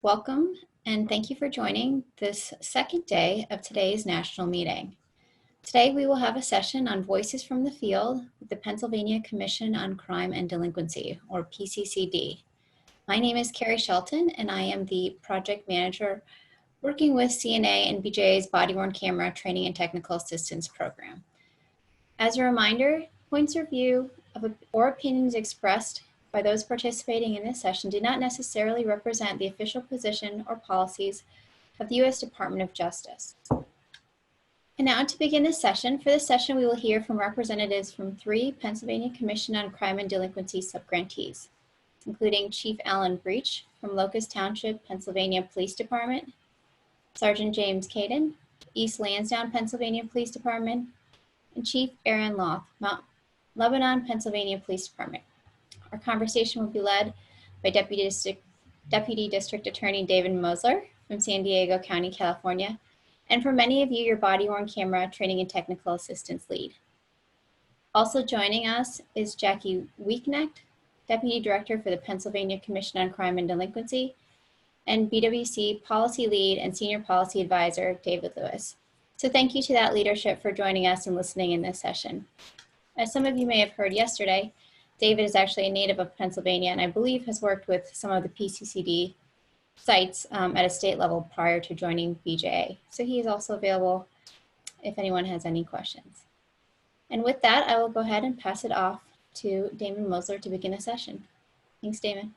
Welcome, and thank you for joining this second day of today's national meeting. Today, we will have a session on Voices from the Field with the Pennsylvania Commission on Crime and Delinquency, or PCCD. My name is Carrie Shelton, and I am the project manager working with CNA and BJA's Body-Worn Camera Training and Technical Assistance Program. As a reminder, points of view or opinions expressed by those participating in this session do not necessarily represent the official position or policies of the U.S. Department of Justice. And now to begin this session, for this session we will hear from representatives from 3 Pennsylvania Commission on Crime and Delinquency subgrantees, including Chief Alan Breach from Locust Township, Pennsylvania Police Department, Sergeant James Caden, East Lansdowne, Pennsylvania Police Department, and Chief Aaron Loth, Mount Lebanon, Pennsylvania Police Department. Our conversation will be led by Deputy District Attorney David Mosler from San Diego County, California, and for many of you, your body-worn camera training and technical assistance lead. Also joining us is Jackie Weeknecht, Deputy Director for the Pennsylvania Commission on Crime and Delinquency, and BWC Policy Lead and Senior Policy Advisor, David Lewis. So thank you to that leadership for joining us and listening in this session. As some of you may have heard yesterday, David is actually a native of Pennsylvania and I believe has worked with some of the PCCD sites at a state level prior to joining BJA. So he is also available if anyone has any questions. And with that, I will go ahead and pass it off to Damon Mosler to begin the session. Thanks, Damon.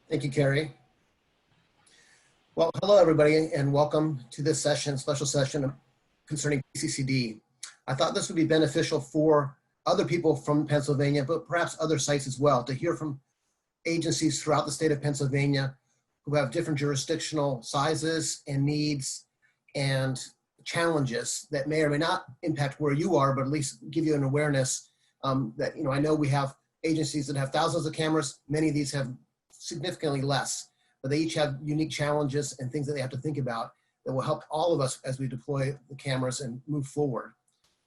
Thank you, Carrie. Well, hello everybody and welcome to this session, special session concerning PCCD. I thought this would be beneficial for other people from Pennsylvania, but perhaps other sites as well, to hear from agencies throughout the state of Pennsylvania who have different jurisdictional sizes and needs and challenges that may or may not impact where you are, but at least give you an awareness that, I know we have agencies that have thousands of cameras. Many of these have significantly less, but they each have unique challenges and things that they have to think about that will help all of us as we deploy the cameras and move forward.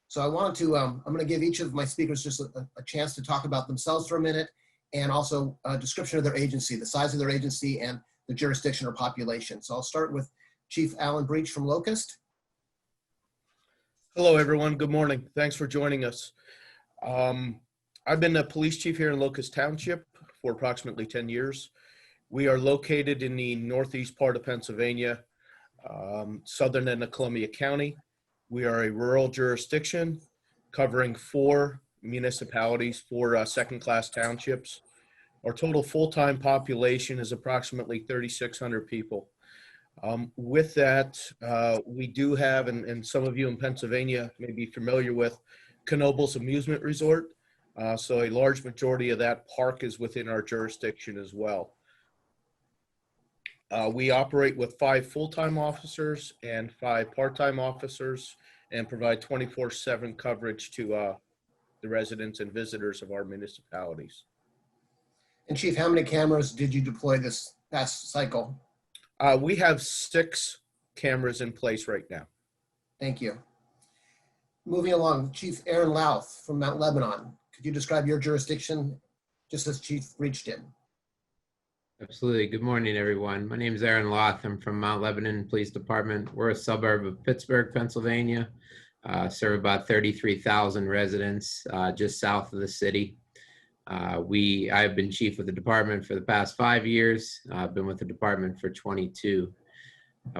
So I wanted to, I'm going to give each of my speakers just a chance to talk about themselves for a minute and also a description of their agency, the size of their agency and the jurisdiction or population. So I'll start with Chief Alan Breach from Locust. Hello, everyone. Good morning. Thanks for joining us. I've been a police chief here in Locust Township for approximately 10 years. We are located in the northeast part of Pennsylvania, southern end of Columbia County. We are a rural jurisdiction covering 4 municipalities, 4 second-class townships. Our total full-time population is approximately 3,600 people. With that, we do have, and some of you in Pennsylvania may be familiar with, Knoebels Amusement Resort. So a large majority of that park is within our jurisdiction as well. We operate with 5 full-time officers and 5 part-time officers and provide 24/7 coverage to the residents and visitors of our municipalities. And Chief, how many cameras did you deploy this past cycle? We have 6 cameras in place right now. Thank you. Moving along, Chief Aaron Louth from Mount Lebanon. Could you describe your jurisdiction just as Chief Breach did? Absolutely. Good morning, everyone. My name is Aaron Loth. I'm from Mount Lebanon Police Department. We're a suburb of Pittsburgh, Pennsylvania. Serve about 33,000 residents just south of the city. I've been chief of the department for the past 5 years. I've been with the department for 22.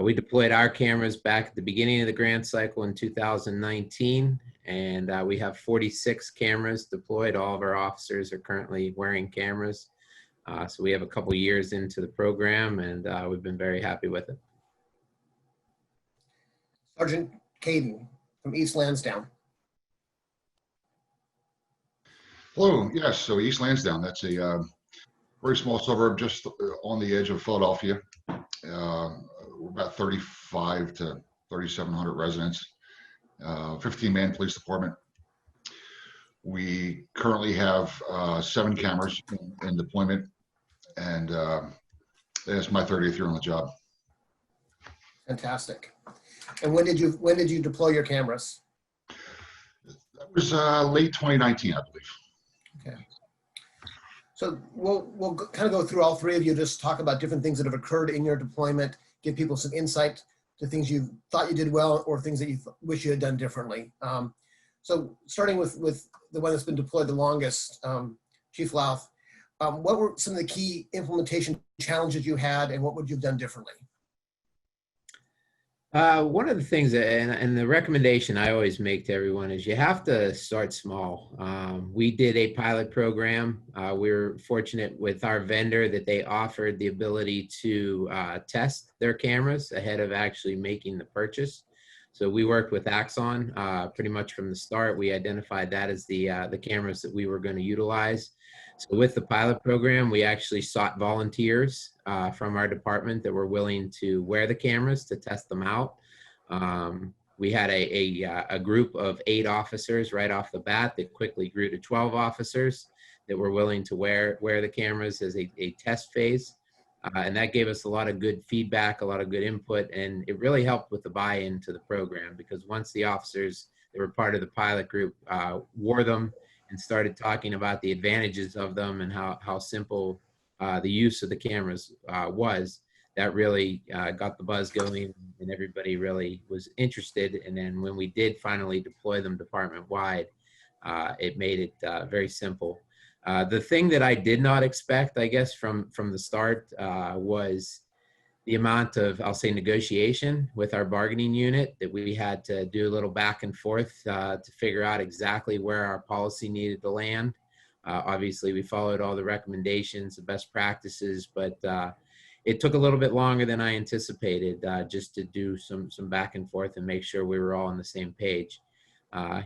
We deployed our cameras back at the beginning of the grant cycle in 2019, and we have 46 cameras deployed. All of our officers are currently wearing cameras. So we have a couple years into the program, and we've been very happy with it. Sergeant Caden from East Lansdowne. Hello, yes, so East Lansdowne, that's a very small suburb just on the edge of Philadelphia. We're about 35 to 3,700 residents, 15-man police department. We currently have 7 cameras in deployment, and it's my 30th year on the job. Fantastic. And when did you deploy your cameras? That was late 2019, I believe. Okay. So we'll kind of go through all three of you, just talk about different things that have occurred in your deployment, give people some insight to things you thought you did well or things that you wish you had done differently. So starting with the one that's been deployed the longest, Chief Louth, what were some of the key implementation challenges you had and what would you have done differently? One of the things, and the recommendation I always make to everyone is you have to start small. We did a pilot program. We were fortunate with our vendor that they offered the ability to test their cameras ahead of actually making the purchase. So we worked with Axon pretty much from the start. We identified that as the cameras that we were going to utilize. So with the pilot program, we actually sought volunteers from our department that were willing to wear the cameras to test them out. We had a group of 8 officers right off the bat that quickly grew to 12 officers that were willing to wear the cameras as a test phase. And that gave us a lot of good feedback, a lot of good input, and it really helped with the buy-in to the program, because once the officers that were part of the pilot group wore them and started talking about the advantages of them and how simple the use of the cameras was, that really got the buzz going and everybody really was interested. And then when we did finally deploy them department-wide, it made it very simple. The thing that I did not expect, I guess, from the start was the amount of, I'll say, negotiation with our bargaining unit, that we had to do a little back and forth to figure out exactly where our policy needed to land. Obviously, we followed all the recommendations, the best practices, but it took a little bit longer than I anticipated just to do some back and forth and make sure we were all on the same page.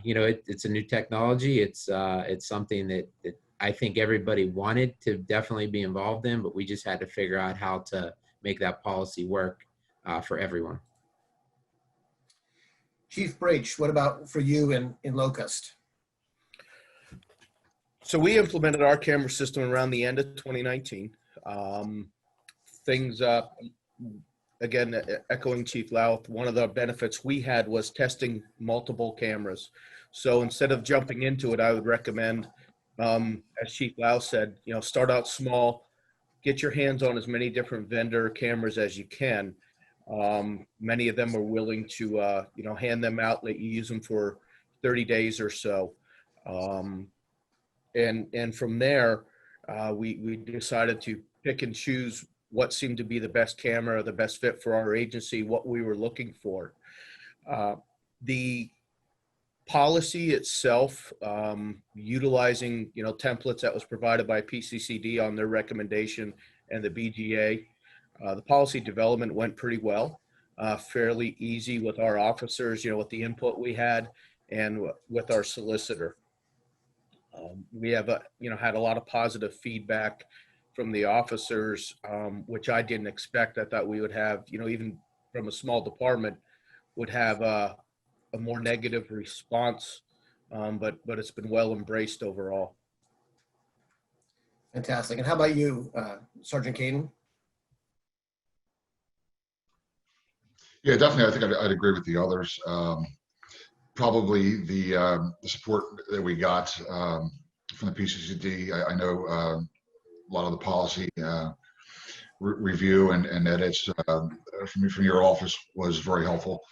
You know, it's a new technology. It's something that I think everybody wanted to definitely be involved in, but we just had to figure out how to make that policy work for everyone. Chief Breach, what about for you in Locust? So we implemented our camera system around the end of 2019. Things, again, echoing Chief Louth, one of the benefits we had was testing multiple cameras. So instead of jumping into it, I would recommend, as Chief Louth said, you know, start out small, get your hands on as many different vendor cameras as you can. Many of them are willing to, you know, hand them out, let you use them for 30 days or so. And from there, we decided to pick and choose what seemed to be the best camera, the best fit for our agency, what we were looking for. The policy itself, utilizing, you know, templates that was provided by PCCD on their recommendation and the BGA, the policy development went pretty well, fairly easy with our officers, you know, with the input we had and with our solicitor. We have, you know, had a lot of positive feedback from the officers, which I didn't expect. I thought we would have, you know, even from a small department, would have a more negative response, but it's been well embraced overall. Fantastic. And how about you, Sergeant Caden? Yeah, definitely. I think I'd agree with the others. Probably the support that we got from the PCCD. I know a lot of the policy review and edits from your office was very helpful.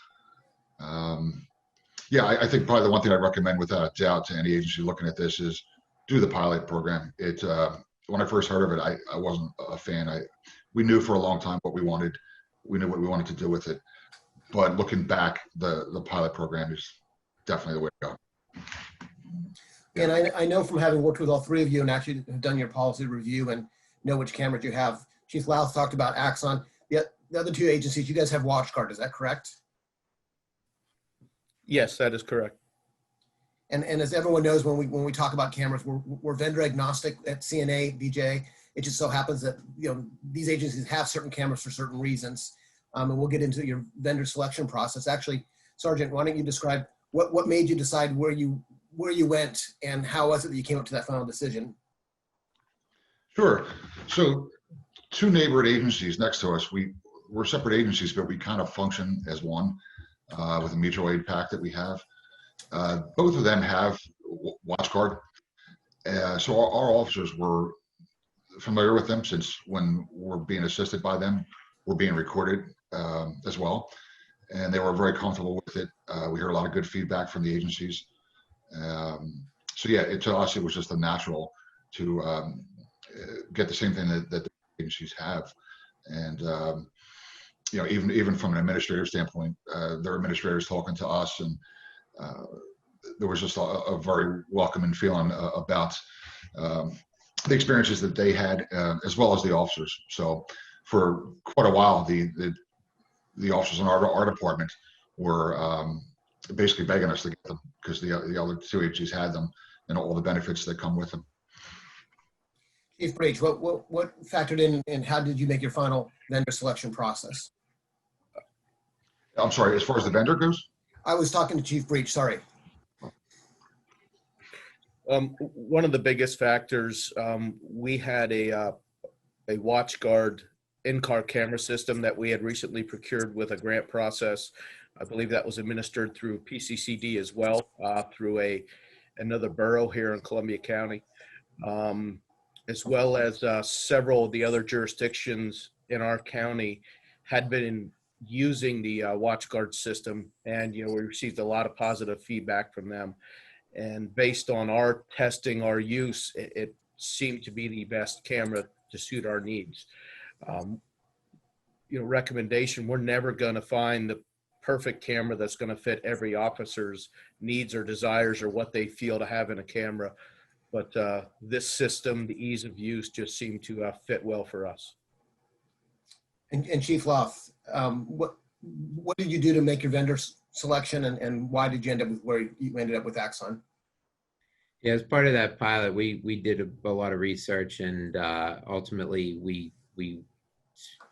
Yeah, I think probably the one thing I recommend without a doubt to any agency looking at this is do the pilot program. It when I first heard of it, I wasn't a fan. We knew for a long time what we wanted. We knew what we wanted to do with it. But looking back, the pilot program is definitely the way to go. And I know from having worked with all three of you and actually have done your policy review and know which cameras you have, Chief Louth talked about Axon. The other two agencies, you guys have WatchGuard, is that correct? Yes, that is correct. And as everyone knows, when we talk about cameras, we're vendor agnostic at CNA, BJ. It just so happens that, you know, these agencies have certain cameras for certain reasons. And we'll get into your vendor selection process. Actually, Sergeant, why don't you describe what made you decide where you went and how was it that you came up to that final decision? Sure. So 2 neighboring agencies next to us, we're separate agencies, but we kind of function as one with a mutual aid pact that we have. Both of them have WatchGuard. So our officers were familiar with them, since when we're being assisted by them, we're being recorded as well. And they were very comfortable with it. We heard a lot of good feedback from the agencies. So yeah, to us, it was just a natural to get the same thing that the agencies have. And even from an administrative standpoint, their administrators talking to us, and there was just a very welcoming feeling about the experiences that they had, as well as the officers. So for quite a while, the officers in our department were basically begging us to get them, because the other two agencies had them and all the benefits that come with them. Chief Breach, what factored in, and how did you make your final vendor selection process? I'm sorry, as far as the vendor goes? I was talking to Chief Breach, sorry. One of the biggest factors, we had a WatchGuard in-car camera system that we had recently procured with a grant process. I believe that was administered through PCCD as well, through another borough here in Columbia County, as well as several of the other jurisdictions in our county had been using the WatchGuard system, and we received a lot of positive feedback from them. And based on our testing, our use, it seemed to be the best camera to suit our needs. Recommendation, we're never going to find the perfect camera that's going to fit every officer's needs or desires or what they feel to have in a camera. But this system, the ease of use, just seemed to fit well for us. And Chief Loth, what did you do to make your vendor selection, and why did you end up with where you ended up with Axon? Yeah, as part of that pilot, we did a lot of research, and ultimately we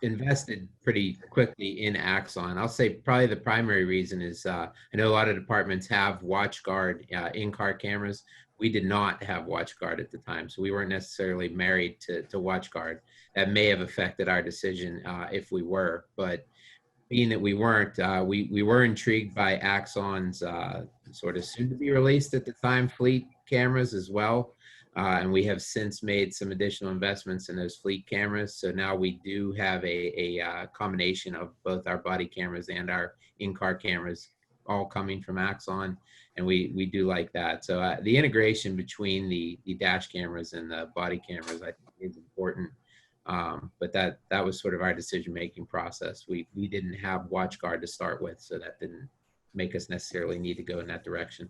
invested pretty quickly in Axon. I'll say probably the primary reason is I know a lot of departments have WatchGuard in-car cameras. We did not have WatchGuard at the time, so we weren't necessarily married to WatchGuard. That may have affected our decision if we were, but being that we weren't, we were intrigued by Axon's sort of soon to be released at the time fleet cameras as well. And we have since made some additional investments in those fleet cameras. So now we do have a combination of both our body cameras and our in-car cameras all coming from Axon. And we do like that. So the integration between the dash cameras and the body cameras, I think, is important. But that was sort of our decision-making process. We didn't have WatchGuard to start with, so that didn't make us necessarily need to go in that direction.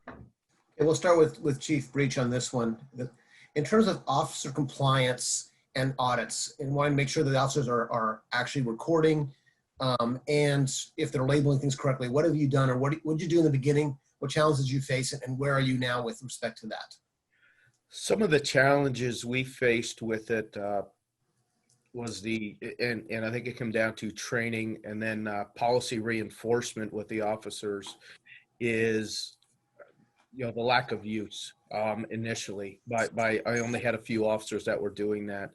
Okay, we'll start with Chief Breach on this one. In terms of officer compliance and audits, and wanting to make sure that the officers are actually recording, and if they're labeling things correctly, what have you done, or what did you do in the beginning? What challenges did you face, and where are you now with respect to that? Some of the challenges we faced with it was and I think it came down to training and then policy reinforcement with the officers is, the lack of use initially. I only had a few officers that were doing that.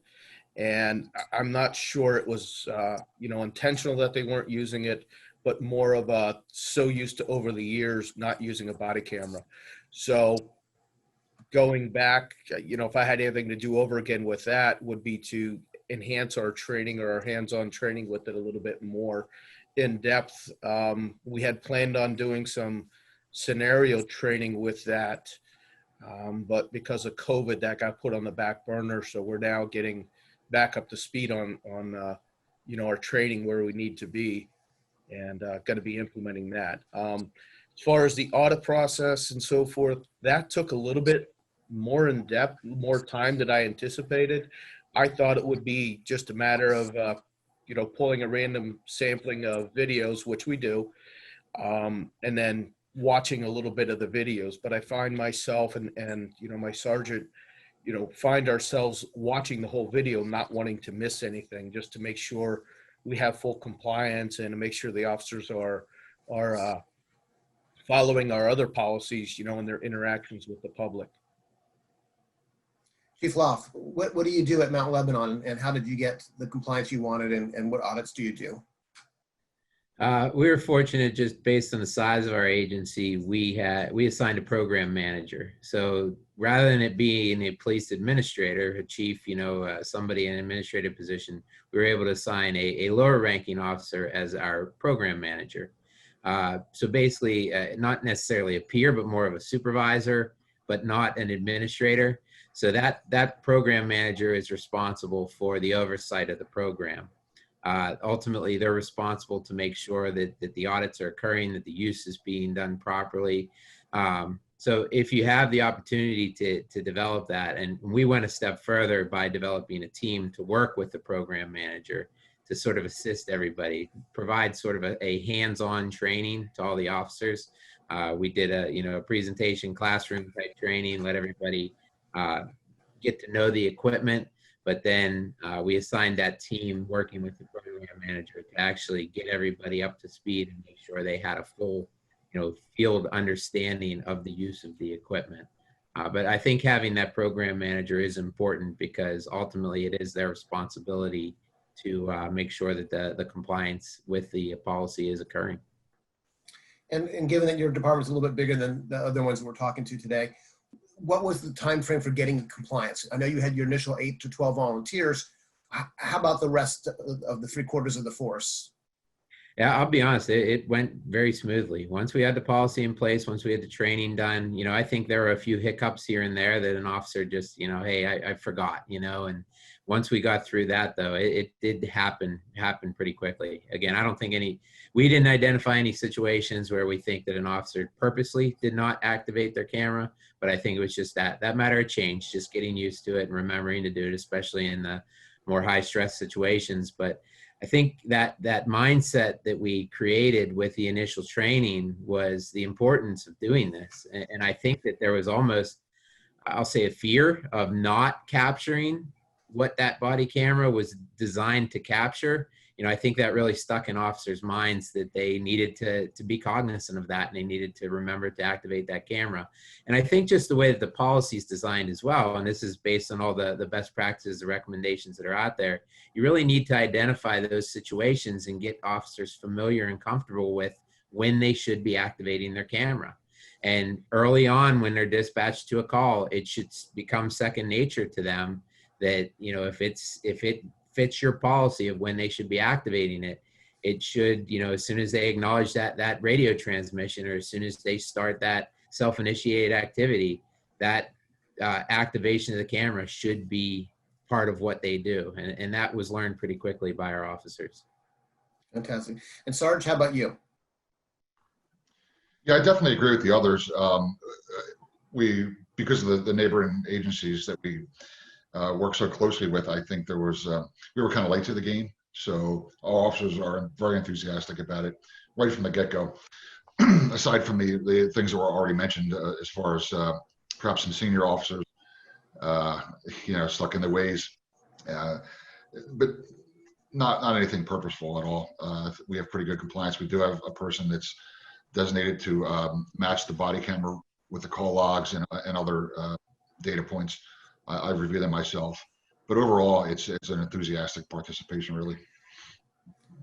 And I'm not sure it was, intentional that they weren't using it, but more of so used to over the years not using a body camera. So going back, if I had anything to do over again with that, would be to enhance our training or our hands-on training with it a little bit more in depth. We had planned on doing some scenario training with that, but because of COVID, that got put on the back burner. So we're now getting back up to speed on our training where we need to be, and going to be implementing that. As far as the audit process and so forth, that took a little bit more in depth, more time than I anticipated. I thought it would be just a matter of, pulling a random sampling of videos, which we do, and then watching a little bit of the videos. But I find myself and my sergeant, find ourselves watching the whole video, not wanting to miss anything, just to make sure we have full compliance and to make sure the officers are following our other policies, in their interactions with the public. Chief Loth, what do you do at Mount Lebanon, and how did you get the compliance you wanted, and what audits do you do? We were fortunate, just based on the size of our agency, we assigned a program manager. So rather than it being a police administrator, a chief, somebody in an administrative position, we were able to assign a lower ranking officer as our program manager. So basically, not necessarily a peer, but more of a supervisor, but not an administrator. So that program manager is responsible for the oversight of the program. Ultimately, they're responsible to make sure that the audits are occurring, that the use is being done properly. So if you have the opportunity to develop that, and we went a step further by developing a team to work with the program manager to sort of assist everybody, provide sort of a hands-on training to all the officers. We did a presentation classroom type training, let everybody get to know the equipment, but then we assigned that team working with the program manager to actually get everybody up to speed and make sure they had a full field understanding of the use of the equipment. But I think having that program manager is important because ultimately it is their responsibility to make sure that the compliance with the policy is occurring. And given that your department's a little bit bigger than the other ones that we're talking to today, what was the time frame for getting compliance? I know you had your initial 8 to 12 volunteers. How about the rest of the 3/4 of the force? Yeah, I'll be honest, it went very smoothly. Once we had the policy in place, once we had the training done, I think there were a few hiccups here and there that an officer just, hey, I forgot, and once we got through that though, it did happen pretty quickly. Again, I don't think we didn't identify any situations where we think that an officer purposely did not activate their camera, but I think it was just that matter of change, just getting used to it and remembering to do it, especially in the more high stress situations. But I think that mindset that we created with the initial training was the importance of doing this. And I think that there was almost, I'll say, a fear of not capturing what that body camera was designed to capture. I think that really stuck in officers' minds that they needed to be cognizant of that and they needed to remember to activate that camera. And I think just the way that the policy is designed as well, and this is based on all the best practices, the recommendations that are out there, you really need to identify those situations and get officers familiar and comfortable with when they should be activating their camera. And early on when they're dispatched to a call, it should become second nature to them that, if it fits your policy of when they should be activating it, it should, as soon as they acknowledge that radio transmission, or as soon as they start that self-initiated activity, that activation of the camera should be part of what they do. And that was learned pretty quickly by our officers. Fantastic. And Sarge, how about you? Yeah, I definitely agree with the others. Because of the neighboring agencies that we work so closely with, I think there was, we were kind of late to the game. So our officers are very enthusiastic about it right from the get-go. Aside from the things that were already mentioned, as far as perhaps some senior officers, stuck in their ways, but not anything purposeful at all. We have pretty good compliance. We do have a person that's designated to match the body camera with the call logs and other data points. I review them myself, but overall, it's an enthusiastic participation, really.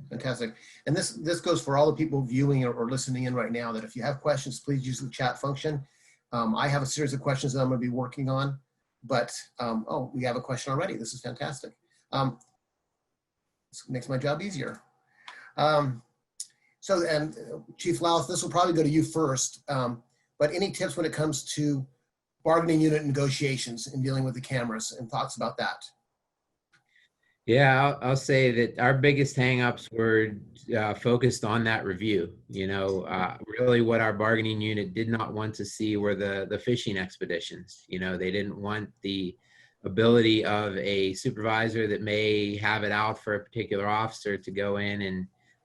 Fantastic. And this goes for all the people viewing or listening in right now, that if you have questions, please use the chat function. I have a series of questions that I'm going to be working on, but we have a question already. This is fantastic. This makes my job easier. And Chief Louth, this will probably go to you first, but any tips when it comes to bargaining unit negotiations and dealing with the cameras, and thoughts about that? Yeah, I'll say that our biggest hangups were focused on that review. Really what our bargaining unit did not want to see were the fishing expeditions. They didn't want the ability of a supervisor that may have it out for a particular officer to go in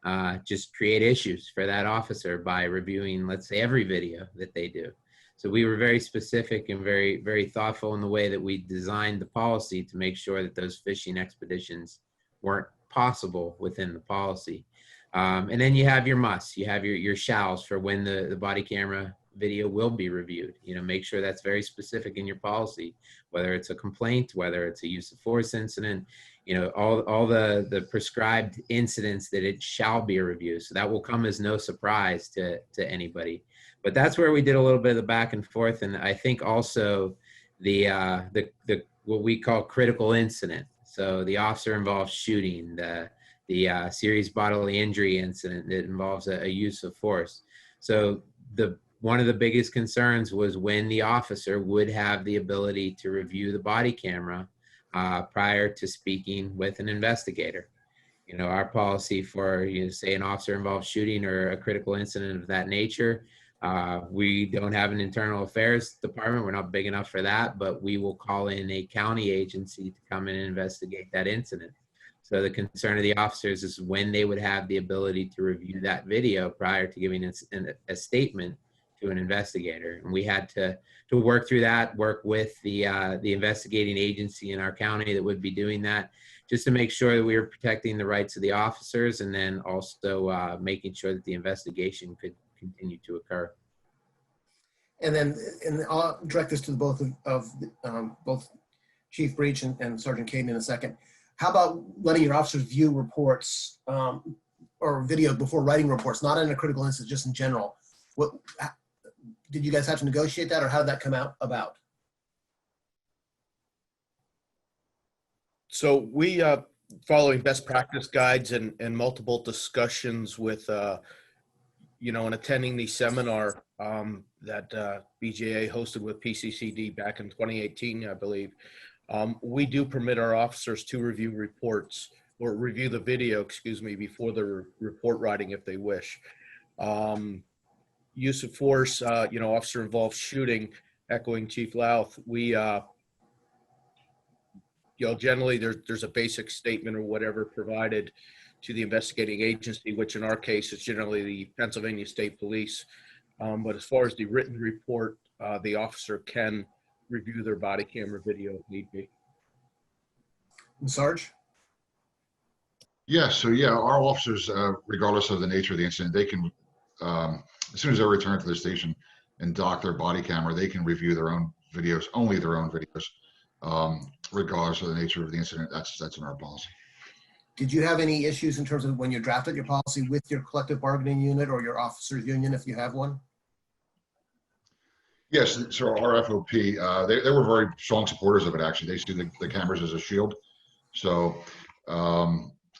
and just create issues for that officer by reviewing, let's say, every video that they do. So we were very specific and very, very thoughtful in the way that we designed the policy to make sure that those fishing expeditions weren't possible within the policy. And then you have your musts, you have your shalls for when the body camera video will be reviewed. Make sure that's very specific in your policy, whether it's a complaint, whether it's a use of force incident, all the prescribed incidents that it shall be a review. So that will come as no surprise to anybody. But that's where we did a little bit of the back and forth. And I think also the what we call critical incident. So the officer involved shooting, the serious bodily injury incident that involves a use of force. So one of the biggest concerns was when the officer would have the ability to review the body camera prior to speaking with an investigator. Our policy for, say an officer involved shooting or a critical incident of that nature, we don't have an internal affairs department. We're not big enough for that, but we will call in a county agency to come in and investigate that incident. So the concern of the officers is when they would have the ability to review that video prior to giving a statement to an investigator. And we had to work through that, work with the investigating agency in our county that would be doing that, just to make sure that we were protecting the rights of the officers, and then also making sure that the investigation could continue to occur. And then, and I'll direct this to both both Chief Breach and Sergeant Caden in a second. How about letting your officers view reports or video before writing reports, not in a critical incident, just in general? What did you guys have to negotiate that, or how did that come about? So we, following best practice guides and multiple discussions with, and attending the seminar that BJA hosted with PCCD back in 2018, I believe, we do permit our officers to review reports or review the video, before the report writing if they wish. Use of force, officer involved shooting, echoing Chief Louth, we, generally there's a basic statement or whatever provided to the investigating agency, which in our case is generally the Pennsylvania State Police. But as far as the written report, the officer can review their body camera video if need be. And Sarge? Yeah, so our officers, regardless of the nature of the incident, they can, as soon as they return to the station and dock their body camera, they can review their own videos, only their own videos, regardless of the nature of the incident. That's in our policy. Did you have any issues in terms of when you drafted your policy with your collective bargaining unit or your officers union, if you have one? Yes, so our FOP, they were very strong supporters of it. Actually, they see the cameras as a shield. So,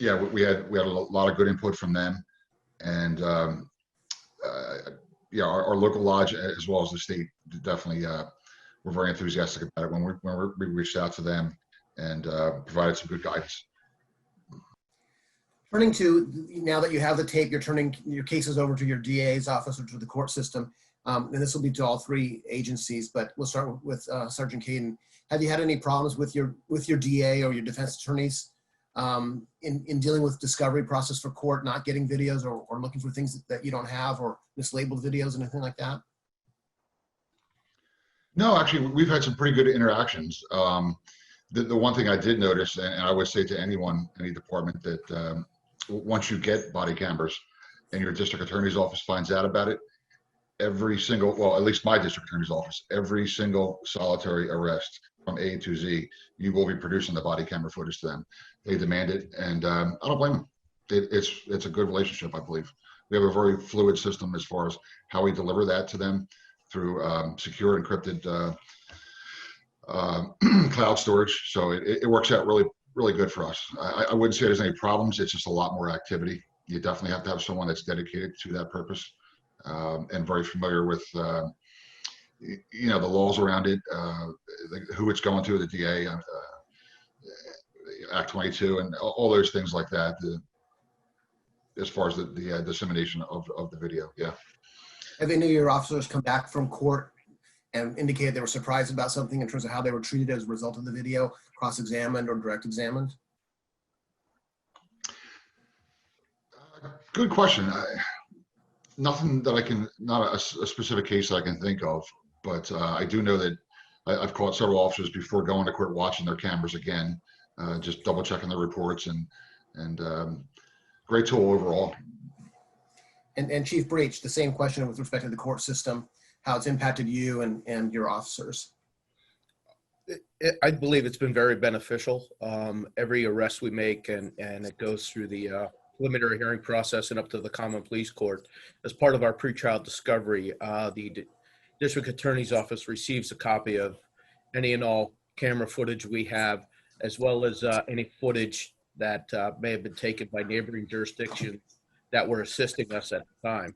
we had a lot of good input from them, and our local lodge as well as the state definitely were very enthusiastic about it when we reached out to them and provided some good guidance. Turning to, now that you have the tape, you're turning your cases over to your DA's office or to the court system. And this will be to all three agencies, but we'll start with Sergeant Caden. Have you had any problems with your DA or your defense attorneys in dealing with discovery process for court, not getting videos or looking for things that you don't have, or mislabeled videos, anything like that? No, actually, we've had some pretty good interactions. The one thing I did notice, and I would say to anyone, any department, that once you get body cameras and your district attorney's office finds out about it, every single, well, at least my district attorney's office, every single solitary arrest from A to Z, you will be producing the body camera footage to them. They demand it, and I don't blame them. It's a good relationship, I believe. We have a very fluid system as far as how we deliver that to them through secure encrypted cloud storage. So it works out really, really good for us. I wouldn't say there's any problems. It's just a lot more activity. You definitely have to have someone that's dedicated to that purpose and very familiar with, the laws around it, who it's going to, the DA, Act 22, and all those things like that, as far as the dissemination of the video. Yeah. Have any of your officers come back from court and indicated they were surprised about something in terms of how they were treated as a result of the video, cross-examined or direct examined? Good question. Nothing that I can, not a specific case that I can think of, but I do know that I've caught several officers before going to court watching their cameras again, just double checking their reports, and great tool overall. And Chief Breach, the same question with respect to the court system, how it's impacted you and your officers. I believe it's been very beneficial. Every arrest we make and it goes through the preliminary hearing process and up to the common police court. As part of our pretrial discovery, the district attorney's office receives a copy of any and all camera footage we have, as well as any footage that may have been taken by neighboring jurisdictions that were assisting us at the time.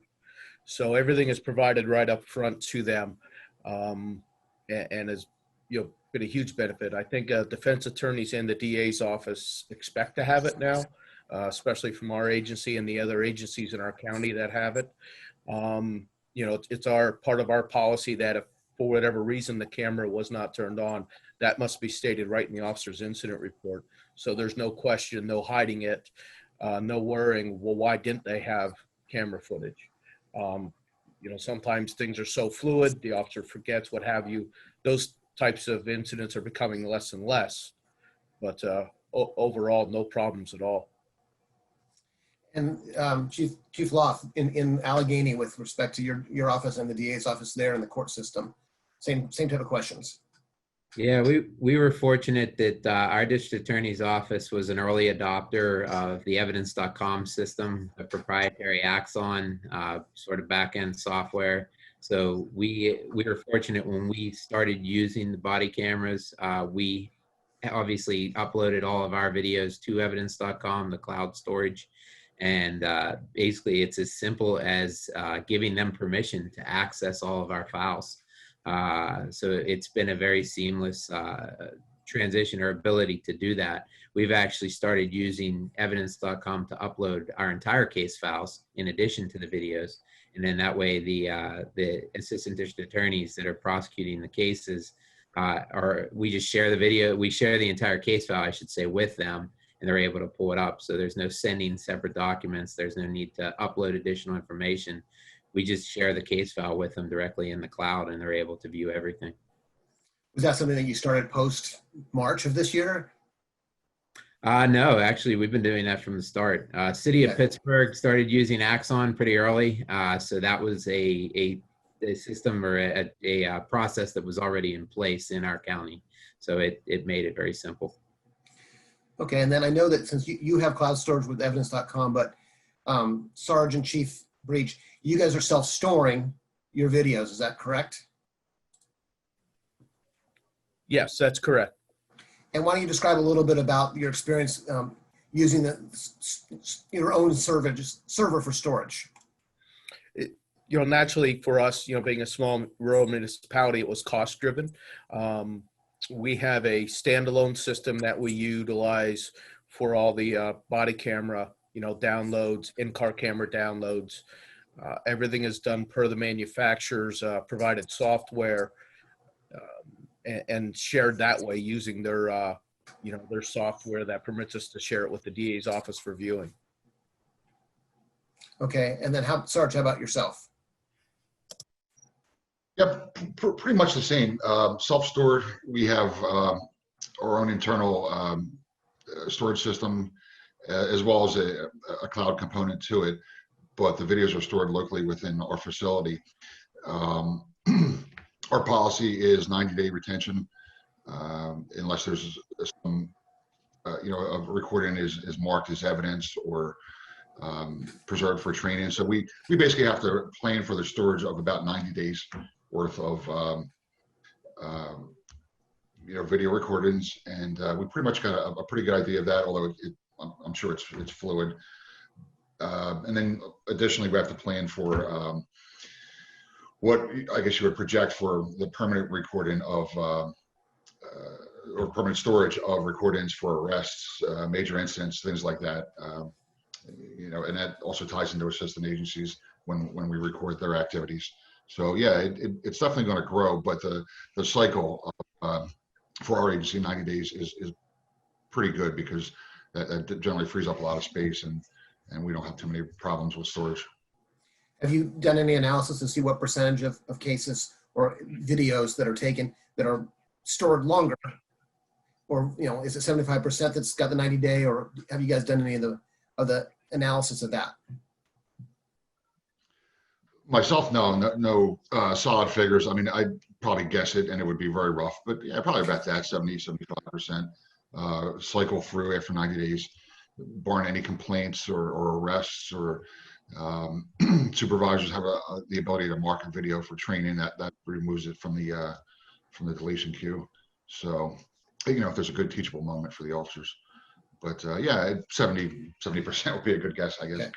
So everything is provided right up front to them, and has been a huge benefit. I think defense attorneys and the DA's office expect to have it now, especially from our agency and the other agencies in our county that have it. It's part of our policy that if for whatever reason the camera was not turned on, that must be stated right in the officer's incident report. So there's no question, no hiding it, no worrying, well, why didn't they have camera footage? Sometimes things are so fluid, the officer forgets, what have you. Those types of incidents are becoming less and less, but overall, no problems at all. And Chief Loth, in Allegheny, with respect to your office and the DA's office there in the court system, same type of questions. Yeah, we were fortunate that our district attorney's office was an early adopter of the evidence.com system, a proprietary Axon sort of back-end software. So we were fortunate when we started using the body cameras. We obviously uploaded all of our videos to evidence.com, the cloud storage. And basically, it's as simple as giving them permission to access all of our files. So it's been a very seamless transition or ability to do that. We've actually started using evidence.com to upload our entire case files in addition to the videos. And then that way the assistant district attorneys that are prosecuting the cases we just share the video, we share the entire case file, I should say, with them, and they're able to pull it up. So there's no sending separate documents. There's no need to upload additional information. We just share the case file with them directly in the cloud, and they're able to view everything. Was that something that you started post-March of this year? No, actually, we've been doing that from the start. City of Pittsburgh started using Axon pretty early. So that was a system or a process that was already in place in our county. So it made it very simple. Okay, and then I know that since you have cloud storage with evidence.com, but Sarge and Chief Breach, you guys are self-storing your videos, is that correct? Yes, that's correct. And why don't you describe a little bit about your experience using your own server for storage? Naturally for us, being a small rural municipality, it was cost driven. We have a standalone system that we utilize for all the body camera, downloads, in-car camera downloads. Everything is done per the manufacturer's provided software and shared that way using their software that permits us to share it with the DA's office for viewing. Okay, and then Sarge, how about yourself? Yep, pretty much the same. Self-stored, we have our own internal storage system, as well as a cloud component to it, but the videos are stored locally within our facility. Our policy is 90-day retention, unless there's some, a recording is marked as evidence or preserved for training. So we basically have to plan for the storage of about 90 days worth of video recordings, and we pretty much got a pretty good idea of that, although I'm sure it's fluid. And then additionally, we have to plan for what I guess you would project for the permanent recording of or permanent storage of recordings for arrests, major incidents, things like that. And that also ties into assistant agencies when we record their activities. So yeah, it's definitely going to grow, but the cycle for our agency, 90 days, is pretty good because that generally frees up a lot of space, and we don't have too many problems with storage. Have you done any analysis to see what percentage of cases or videos that are taken that are stored longer? Or, is it 75% that's got the 90-day, or have you guys done any of the analysis of that? Myself, no solid figures. I mean, I'd probably guess it, and it would be very rough, but yeah, probably about that 70-75% cycle through after 90 days, barring any complaints or arrests, or supervisors have the ability to mark a video for training. That removes it from the deletion queue. So, if there's a good teachable moment for the officers. But yeah, 70% would be a good guess, I guess. Okay.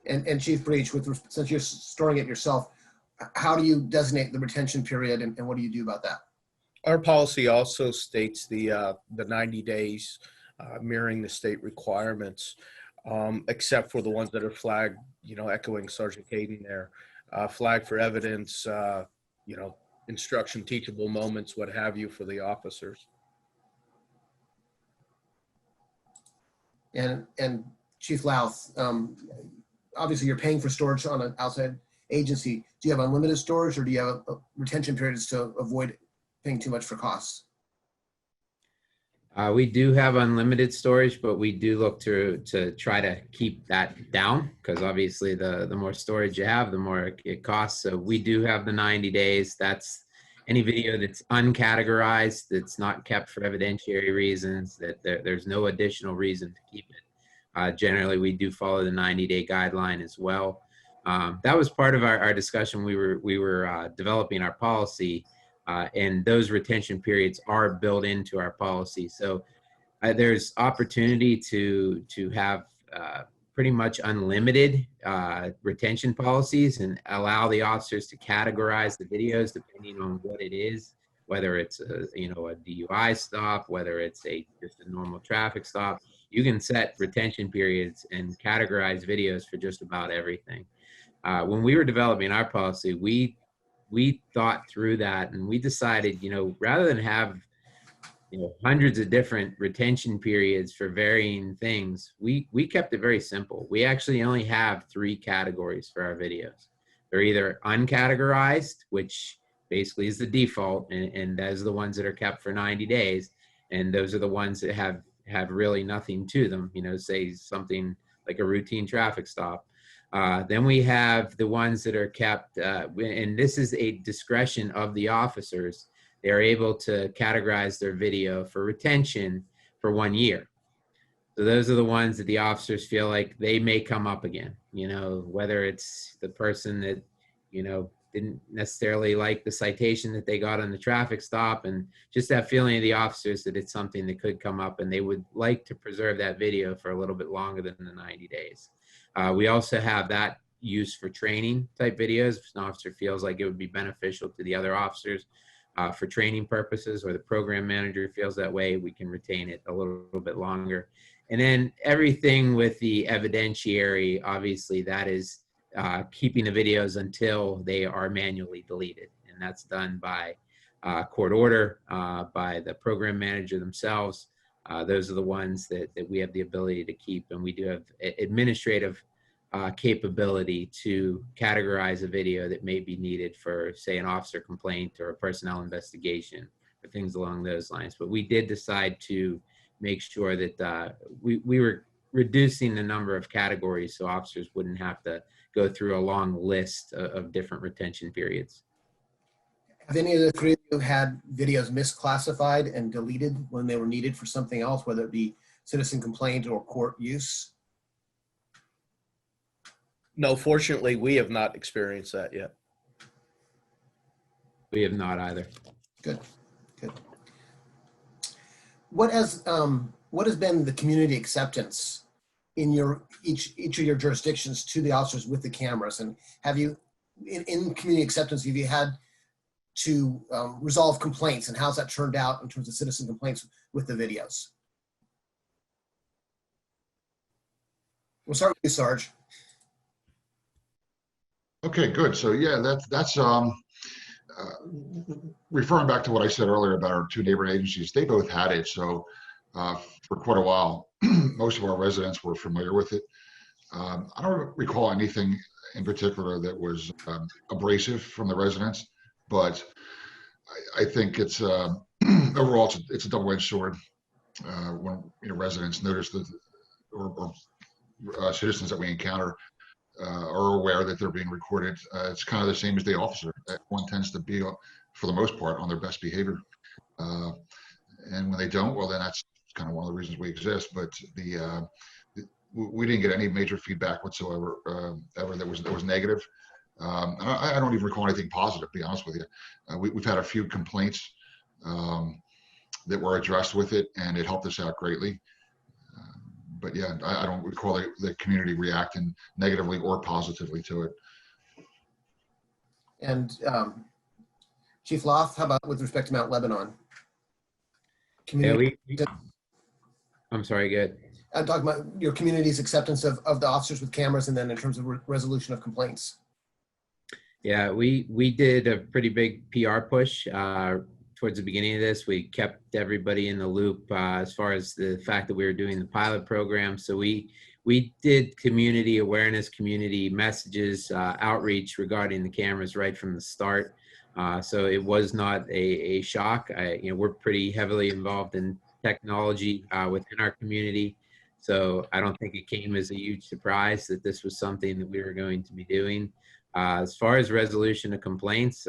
And Chief Breach, since you're storing it yourself, how do you designate the retention period, and what do you do about that? Our policy also states the 90 days, mirroring the state requirements, except for the ones that are flagged, echoing Sergeant Caden there, flagged for evidence, instruction, teachable moments, what have you, for the officers. And Chief Louth, obviously you're paying for storage on an outside agency. Do you have unlimited storage, or do you have retention periods to avoid paying too much for costs? We do have unlimited storage, but we do look to try to keep that down, because obviously the more storage you have, the more it costs. So we do have the 90 days. That's any video that's uncategorized, that's not kept for evidentiary reasons, that there's no additional reason to keep it. Generally, we do follow the 90-day guideline as well. That was part of our discussion. We were developing our policy, and those retention periods are built into our policy. So there's opportunity to have pretty much unlimited retention policies, and allow the officers to categorize the videos depending on what it is, whether it's a DUI stop, whether it's just a normal traffic stop. You can set retention periods and categorize videos for just about everything. When we were developing our policy, we thought through that, and we decided, rather than have hundreds of different retention periods for varying things, we kept it very simple. We actually only have 3 categories for our videos. They're either uncategorized, which basically is the default, and those are the ones that are kept for 90 days, and those are the ones that have really nothing to them, say something like a routine traffic stop. Then we have the ones that are kept, and this is a discretion of the officers. They're able to categorize their video for retention for 1 year. So those are the ones that the officers feel like they may come up again, whether it's the person that, didn't necessarily like the citation that they got on the traffic stop, and just that feeling of the officers that it's something that could come up, and they would like to preserve that video for a little bit longer than the 90 days. We also have that used for training type videos. If an officer feels like it would be beneficial to the other officers for training purposes, or the program manager feels that way, we can retain it a little bit longer. And then everything with the evidentiary, obviously that is keeping the videos until they are manually deleted. And that's done by court order, by the program manager themselves. Those are the ones that we have the ability to keep, and we do have administrative capability to categorize a video that may be needed for, say, an officer complaint or a personnel investigation or things along those lines. But we did decide to make sure that we were reducing the number of categories so officers wouldn't have to go through a long list of different retention periods. Have any of the 3 of you had videos misclassified and deleted when they were needed for something else, whether it be citizen complaint or court use? No, fortunately, we have not experienced that yet. We have not either. Good. What has been the community acceptance in each of your jurisdictions to the officers with the cameras? And have you, in community acceptance, have you had to resolve complaints, and how's that turned out in terms of citizen complaints with the videos? We'll start with you, Sarge. Okay, good. So yeah, that's referring back to what I said earlier about our 2 neighboring agencies. They both had it, so for quite a while, most of our residents were familiar with it. I don't recall anything in particular that was abrasive from the residents, but I think it's overall it's a double-edged sword when residents notice that, or citizens that we encounter are aware that they're being recorded. It's kind of the same as the officer. One tends to be, for the most part, on their best behavior. And when they don't, well, then that's kind of one of the reasons we exist. But we didn't get any major feedback whatsoever ever that was negative. And I don't even recall anything positive, to be honest with you. We've had a few complaints that were addressed with it, and it helped us out greatly. But yeah, I don't recall the community reacting negatively or positively to it. And Chief Loth, how about with respect to Mount Lebanon? Yeah, Community, I'm sorry, good. I'm talking about your community's acceptance of the officers with cameras, and then in terms of resolution of complaints. Yeah, we did a pretty big PR push towards the beginning of this. We kept everybody in the loop as far as the fact that we were doing the pilot program. So we did community awareness, community messages, outreach regarding the cameras right from the start. So it was not a shock. We're pretty heavily involved in technology within our community. So I don't think it came as a huge surprise that this was something that we were going to be doing. As far as resolution of complaints,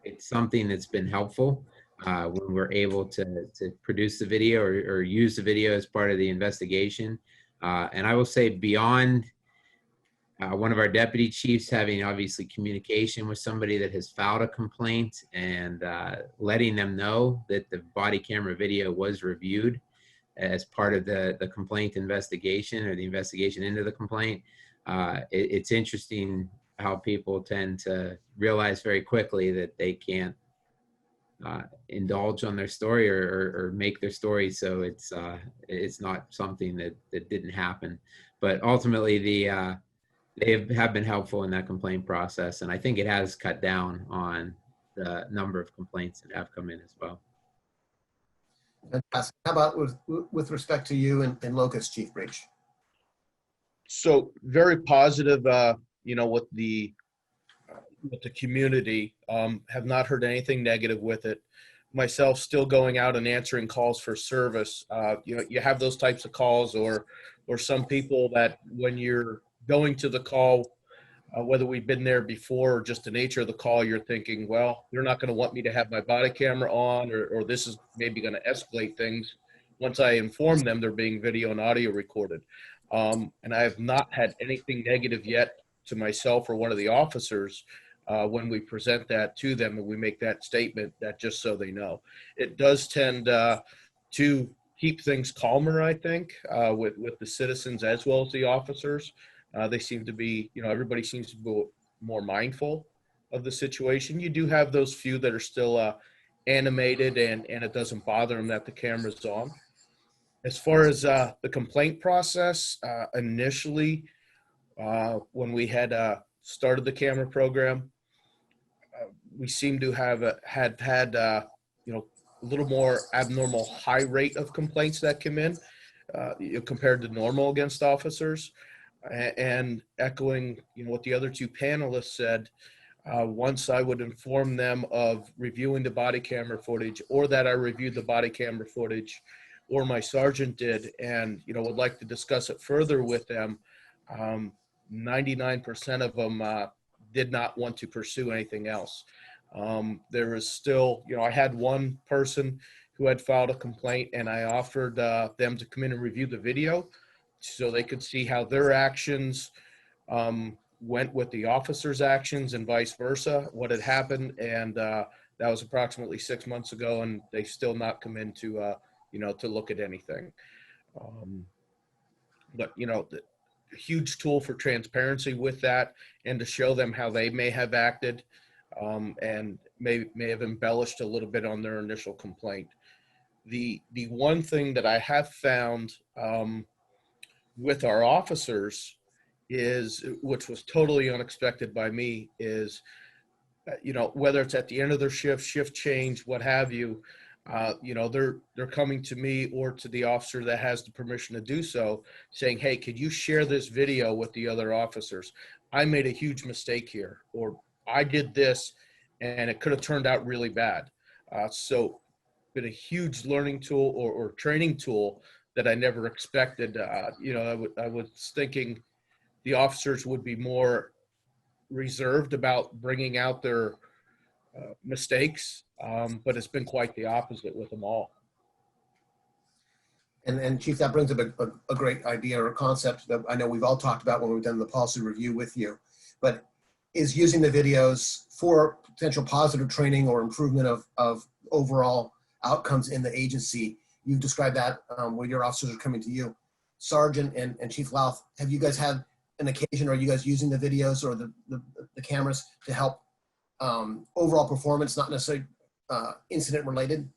it's something that's been helpful when we're able to produce the video or use the video as part of the investigation. And I will say beyond one of our deputy chiefs having obviously communication with somebody that has filed a complaint and letting them know that the body camera video was reviewed as part of the complaint investigation or the investigation into the complaint. It's interesting how people tend to realize very quickly that they can't indulge on their story or make their story. So it's not something that didn't happen. But ultimately, they have been helpful in that complaint process. And I think it has cut down on the number of complaints that have come in as well. Fantastic. How about with respect to you and Locust, Chief Breach? So very positive, with the community. Have not heard anything negative with it. Myself still going out and answering calls for service. You have those types of calls or some people that when you're going to the call, whether we've been there before or just the nature of the call, you're thinking, well, they're not going to want me to have my body camera on, or this is maybe going to escalate things. Once I inform them they're being video and audio recorded. And I have not had anything negative yet to myself or one of the officers when we present that to them and we make that statement, that just so they know. It does tend to keep things calmer, I think, with the citizens as well as the officers. They seem to be, everybody seems to be more mindful of the situation. You do have those few that are still animated and it doesn't bother them that the camera's on. As far as the complaint process, initially, when we had started the camera program, we seem to have had a little more abnormal high rate of complaints that come in compared to normal against officers. And echoing, what the other two panelists said, once I would inform them of reviewing the body camera footage, or that I reviewed the body camera footage, or my sergeant did, and would like to discuss it further with them, 99% of them did not want to pursue anything else. There is still, I had one person who had filed a complaint, and I offered them to come in and review the video so they could see how their actions went with the officer's actions and vice versa, what had happened. And that was approximately 6 months ago, and they still not come in to look at anything. But, the huge tool for transparency with that and to show them how they may have acted and may have embellished a little bit on their initial complaint. The one thing that I have found with our officers is, which was totally unexpected by me, is, whether it's at the end of their shift change, what have you, they're coming to me or to the officer that has the permission to do so, saying, hey, could you share this video with the other officers? I made a huge mistake here, or I did this and it could have turned out really bad. So been a huge learning tool or training tool that I never expected. I was thinking the officers would be more reserved about bringing out their mistakes, but it's been quite the opposite with them all. And Chief, that brings up a great idea or concept that I know we've all talked about when we've done the policy review with you, but is using the videos for potential positive training or improvement of overall outcomes in the agency. You've described that where your officers are coming to you. Sergeant and Chief Louth, have you guys had an occasion, or are you guys using the videos or the cameras to help overall performance, not necessarily incident related?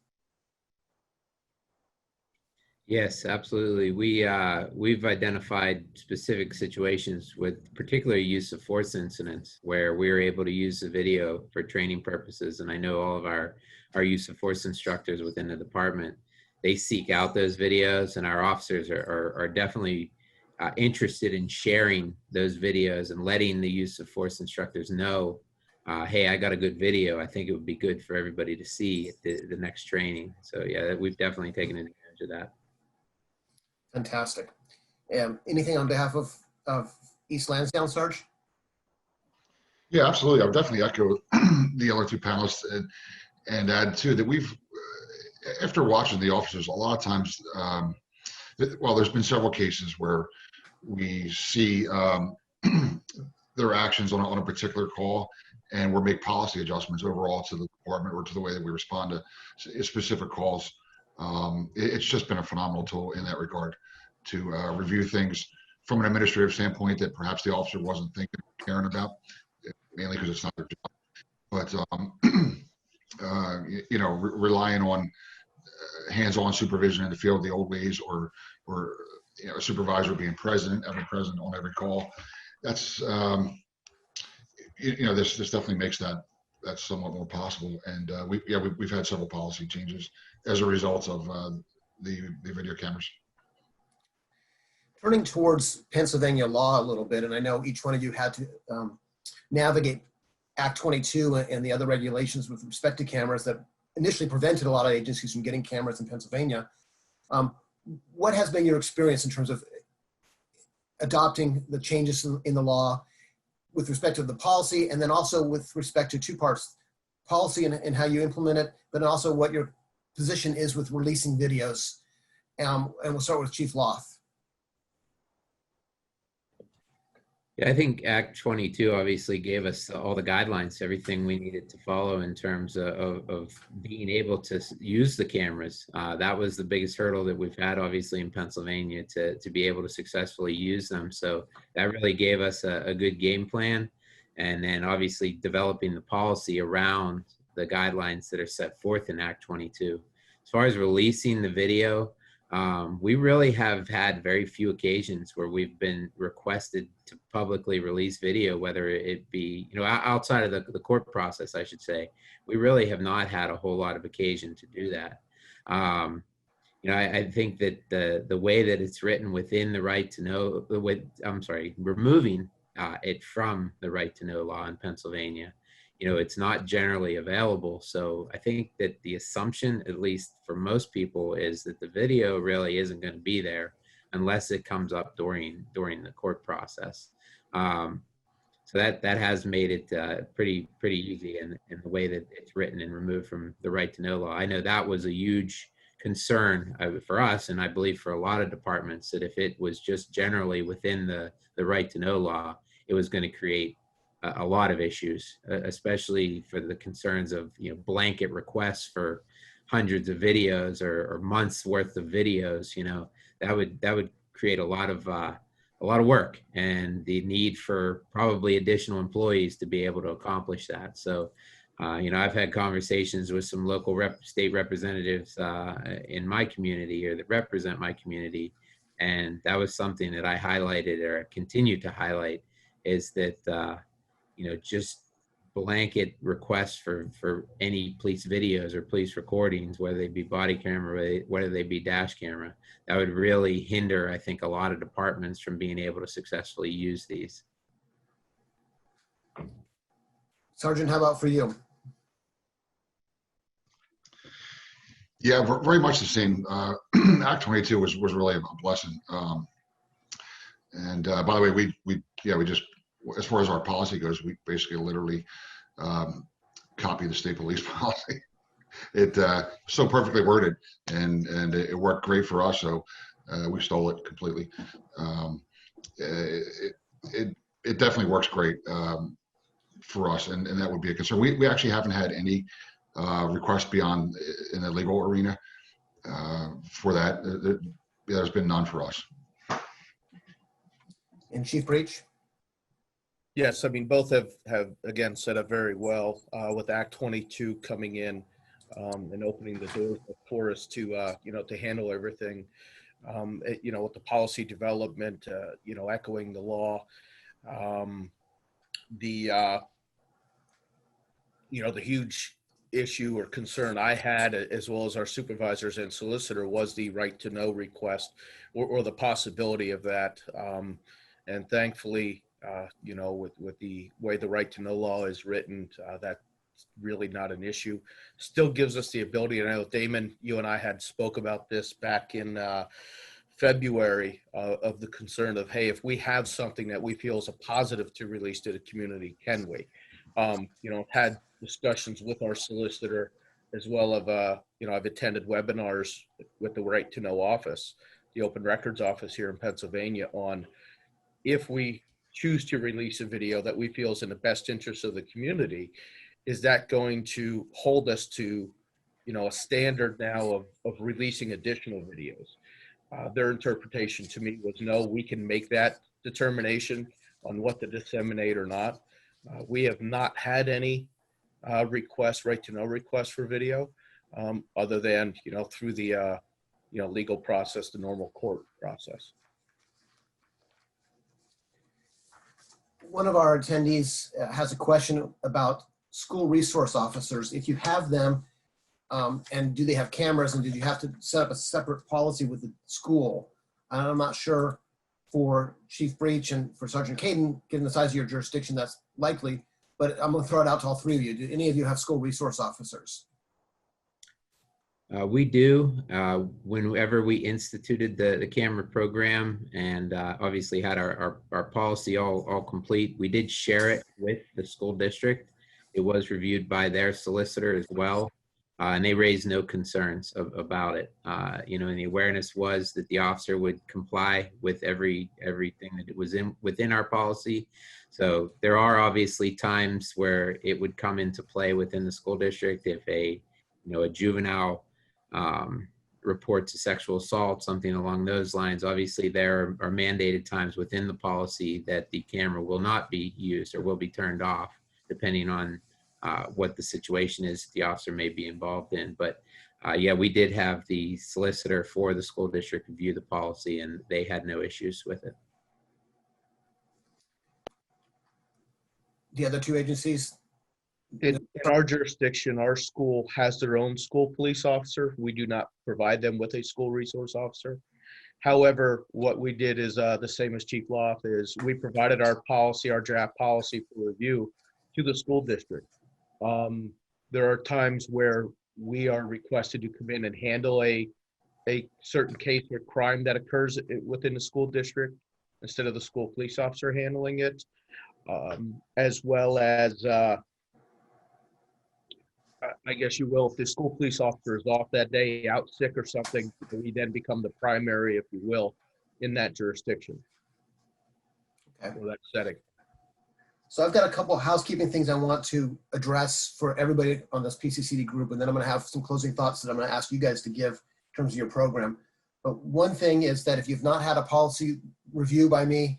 Yes, absolutely. We've identified specific situations with particular use of force incidents where we were able to use the video for training purposes. And I know all of our use of force instructors within the department, they seek out those videos, and our officers are definitely interested in sharing those videos and letting the use of force instructors know, hey, I got a good video. I think it would be good for everybody to see at the next training. So yeah, we've definitely taken advantage of that. Fantastic. Anything on behalf of East Lansdowne, Sarge? Yeah, absolutely. I would definitely echo the other two panelists and add too that we've, after watching the officers, a lot of times, well, there's been several cases where we see their actions on a particular call, and we'll make policy adjustments overall to the department or to the way that we respond to specific calls. It's just been a phenomenal tool in that regard to review things from an administrative standpoint that perhaps the officer wasn't thinking or caring about, mainly because it's not their job. But you know, relying on hands-on supervision in the field the old ways, or you know, a supervisor being present, ever present on every call. That's you know, this definitely makes that somewhat more possible. And we've had several policy changes as a result of the video cameras. Turning towards Pennsylvania law a little bit, and I know each one of you had to navigate Act 22 and the other regulations with respect to cameras that initially prevented a lot of agencies from getting cameras in Pennsylvania. What has been your experience in terms of adopting the changes in the law with respect to the policy, and then also with respect to two parts, policy and how you implement it, but also what your position is with releasing videos? And we'll start with Chief Louth. Yeah, I think Act 22 obviously gave us all the guidelines, everything we needed to follow in terms of being able to use the cameras. That was the biggest hurdle that we've had, obviously, in Pennsylvania to be able to successfully use them. So that really gave us a good game plan. And then obviously developing the policy around the guidelines that are set forth in Act 22. As far as releasing the video, we really have had very few occasions where we've been requested to publicly release video, whether it be, you know, outside of the court process, I should say. We really have not had a whole lot of occasion to do that. You know, I think that the way that it's written within the right to know, removing it from the right to know law in Pennsylvania, you know, it's not generally available. So I think that the assumption, at least for most people, is that the video really isn't going to be there unless it comes up during the court process. So that has made it pretty easy in the way that it's written and removed from the right to know law. I know that was a huge concern for us, and I believe for a lot of departments, that if it was just generally within the right to know law, it was going to create a lot of issues, especially for the concerns of, you know, blanket requests for hundreds of videos or months worth of videos. You know, that would create a lot of work and the need for probably additional employees to be able to accomplish that. So, you know, I've had conversations with some local state representatives in my community, or that represent my community, and that was something that I highlighted, or continue to highlight, is that you know, just blanket requests for any police videos or police recordings, whether they be body camera, whether they be dash camera, that would really hinder, I think, a lot of departments from being able to successfully use these. Sergeant, how about for you? Yeah, very much the same. Act 22 was really a blessing. And by the way, we just, as far as our policy goes, we basically literally copy the state police policy. It so perfectly worded, and it worked great for us. So we stole it completely. It definitely works great for us, and that would be a concern. We actually haven't had any requests beyond in the legal arena for that. There's been none for us. And Chief Breach? Yes, I mean, both have again set up very well with Act 22 coming in and opening the doors for us to, to handle everything, with the policy development, echoing the law. The huge issue or concern I had, as well as our supervisors and solicitor, was the right to know request or the possibility of that. And thankfully, with the way the right to know law is written, that's really not an issue. Still gives us the ability, and I know Damon, you and I had spoke about this back in February of the concern of, hey, if we have something that we feel is a positive to release to the community, can we? Had discussions with our solicitor, as well as, I've attended webinars with the Right to Know office, the Open Records office here in Pennsylvania, on if we choose to release a video that we feel is in the best interest of the community, is that going to hold us to, a standard now of releasing additional videos? Their interpretation to me was, no, we can make that determination on what to disseminate or not. We have not had any requests, right to know requests for video, other than, through the, legal process, the normal court process. One of our attendees has a question about school resource officers. If you have them, and do they have cameras, and did you have to set up a separate policy with the school? I'm not sure for Chief Breach and for Sergeant Caden, given the size of your jurisdiction, that's likely, but I'm gonna throw it out to all three of you. Do any of you have school resource officers? We do. Whenever we instituted the camera program and obviously had our policy all complete, we did share it with the school district. It was reviewed by their solicitor as well, and they raised no concerns about it. And the awareness was that the officer would comply with everything that it was within our policy. So there are obviously times where it would come into play within the school district if a juvenile reports a sexual assault, something along those lines. Obviously, there are mandated times within the policy that the camera will not be used or will be turned off, depending on what the situation is the officer may be involved in. But yeah, we did have the solicitor for the school district review the policy, and they had no issues with it. The other two agencies? In our jurisdiction, our school has their own school police officer. We do not provide them with a school resource officer. However, what we did is the same as Chief Loth, is we provided our policy, our draft policy for review to the school district. There are times where we are requested to come in and handle a certain case or crime that occurs within the school district instead of the school police officer handling it, as well as I guess you will, if the school police officer is off that day, out sick or something, we then become the primary, if you will, in that jurisdiction. Okay. Or that setting. So I've got a couple of housekeeping things I want to address for everybody on this PCCD group, and then I'm going to have some closing thoughts that I'm going to ask you guys to give in terms of your program. But one thing is that if you've not had a policy review by me,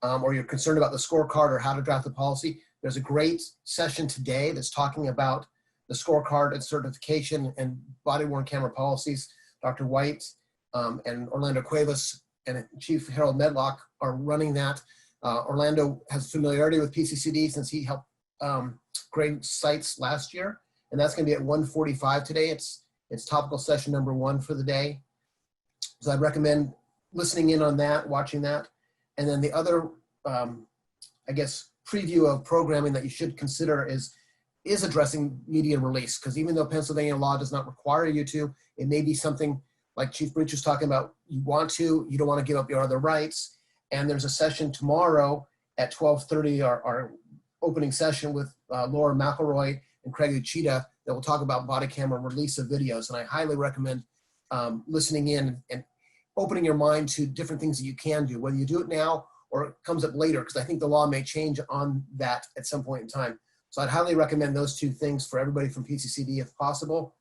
or you're concerned about the scorecard or how to draft the policy, there's a great session today that's talking about the scorecard and certification and body-worn camera policies. Dr. White and Orlando Cuevas and Chief Harold Medlock are running that. Orlando has familiarity with PCCD since he helped grade sites last year, and that's going to be at 1:45 today. It's topical session number 1 for the day. So I'd recommend listening in on that, watching that. And then the other, I guess, preview of programming that you should consider is addressing media release, because even though Pennsylvania law does not require you to, it may be something like Chief Breach was talking about, you want to, you don't want to give up your other rights. And there's a session tomorrow at 12:30, our opening session with Laura McElroy and Craig Uchida, that will talk about body camera release of videos. And I highly recommend listening in and opening your mind to different things that you can do, whether you do it now or it comes up later, because I think the law may change on that at some point in time. So I'd highly recommend those two things for everybody from PCCD if possible.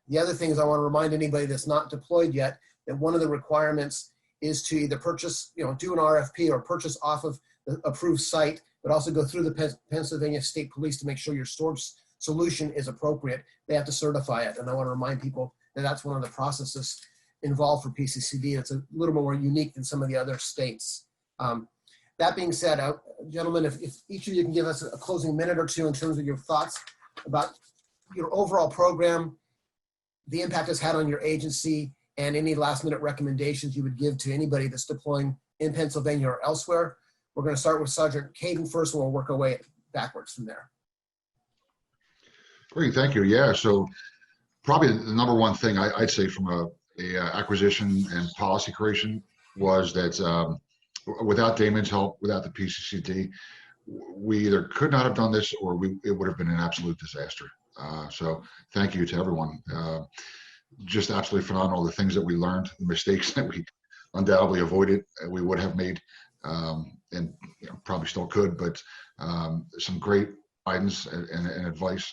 The other thing is I want to remind anybody that's not deployed yet that one of the requirements is to either purchase, do an RFP or purchase off of the approved site, but also go through the Pennsylvania State Police to make sure your storage solution is appropriate. They have to certify it. And I want to remind people that that's one of the processes involved for PCCD. It's a little more unique than some of the other states. That being said, gentlemen, if each of you can give us a closing minute or two in terms of your thoughts about your overall program, the impact it's had on your agency, and any last minute recommendations you would give to anybody that's deploying in Pennsylvania or elsewhere. We're going to start with Sergeant Caden first, and we'll work our way backwards from there. Great, thank you. Yeah, so probably the number one thing I'd say from a acquisition and policy creation was that without Damon's help, without the PCCD, we either could not have done this or it would have been an absolute disaster. So thank you to everyone. Just absolutely phenomenal. The things that we learned, the mistakes that we undoubtedly avoided, we would have made, and probably still could, but some great guidance and advice.